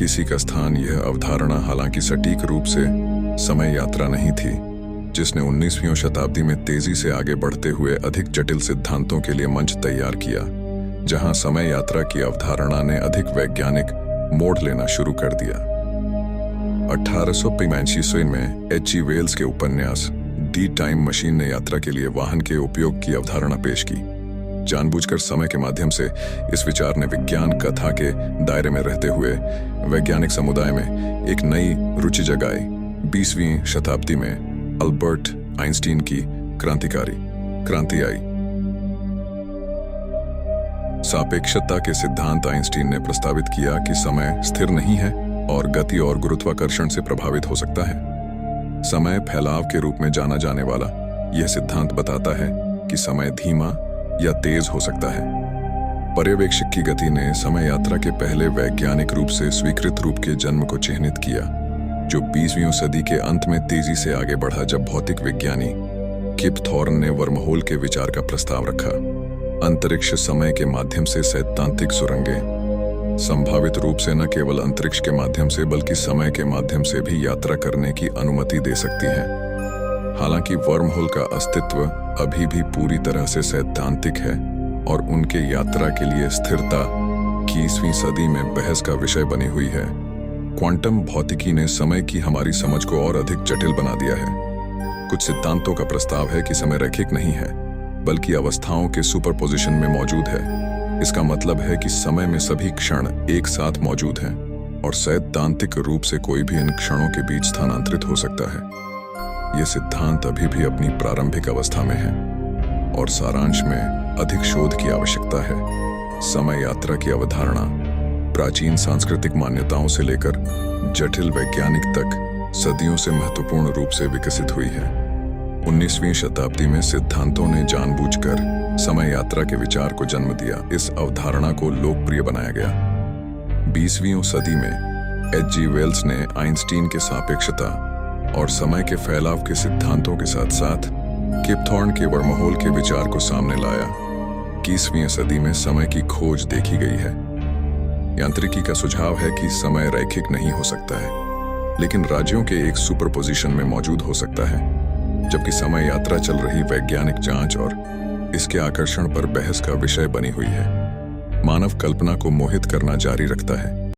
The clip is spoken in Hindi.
किसी का स्थान। यह अवधारणा हालांकि सटीक रूप से समय यात्रा नहीं थी, जिसने 19वीं शताब्दी में तेजी से आगे बढ़ते हुए अधिक जटिल सिद्धांतों के लिए मंच तैयार किया, जहां समय यात्रा की अवधारणा ने अधिक वैज्ञानिक मोड़ लेना शुरू कर दिया। 1885 में H.G. वेल्स के उपन्यास दी टाइम मशीन ने यात्रा के लिए वाहन के उपयोग की अवधारणा पेश की। जानबूझकर समय के माध्यम से इस विचार ने विज्ञान कथा के दायरे में रहते हुए वैज्ञानिक समुदाय में एक नई रुचि जगाई। 20वीं शताब्दी में अल्बर्ट आइंस्टीन की क्रांति आई। सापेक्षता के सिद्धांत आइंस्टीन ने प्रस्तावित किया कि समय स्थिर नहीं है और गति और गुरुत्वाकर्षण से प्रभावित हो सकता है। समय फैलाव के रूप में जाना जाने वाला यह सिद्धांत बताता है कि समय धीमा या तेज हो सकता है। पर्यवेक्षक की गति ने समय यात्रा के पहले वैज्ञानिक रूप से स्वीकृत रूप के जन्म को चिह्नित किया, जो 20वीं सदी के अंत में तेजी से आगे बढ़ा जब भौतिक विज्ञानी किप थॉर्न ने वर्महोल के विचार का प्रस्ताव रखा। अंतरिक्ष समय के माध्यम से सैद्धांतिक सुरंगें संभावित रूप से न केवल अंतरिक्ष के माध्यम से बल्कि समय के माध्यम से भी यात्रा करने की अनुमति दे सकती है। हालांकि वर्महोल का अस्तित्व अभी भी पूरी तरह से सैद्धांतिक है और उनके यात्रा के लिए स्थिरता 21वीं सदी में बहस का विषय बनी हुई है। क्वांटम भौतिकी ने समय की हमारी समझ को और अधिक जटिल बना दिया है। कुछ सिद्धांतों का प्रस्ताव है कि समय रैखिक नहीं है, बल्कि अवस्थाओं के सुपरपोजिशन में मौजूद है। इसका मतलब है कि समय में सभी क्षण एक साथ मौजूद हैं और सैद्धांतिक रूप से कोई भी इन क्षणों के बीच स्थानांतरित हो सकता है। यह सिद्धांत अभी भी अपनी प्रारंभिक अवस्था में है और सारांश में अधिक शोध की आवश्यकता है। समय यात्रा की अवधारणा प्राचीन सांस्कृतिक मान्यताओं से लेकर जटिल वैज्ञानिक तक सदियों से महत्वपूर्ण रूप से विकसित हुई है। 19वीं शताब्दी में सिद्धांतों ने जानबूझकर समय यात्रा के विचार को जन्म दिया। इस अवधारणा को लोकप्रिय बनाया गया। 20वीं सदी में H.G. वेल्स ने आइंस्टीन के सापेक्षता और समय के फैलाव के सिद्धांतों के साथ साथ किप थॉर्न के वर्महोल के विचार को सामने लाया। 21वीं सदी में समय की खोज देखी गई है। यांत्रिकी का सुझाव है कि समय रैखिक नहीं हो सकता है, लेकिन राज्यों के एक सुपरपोजिशन में मौजूद हो सकता है। जबकि समय यात्रा चल रही वैज्ञानिक जांच और इसके आकर्षण पर बहस का विषय बनी हुई है। मानव कल्पना को मोहित करना जारी रखता है।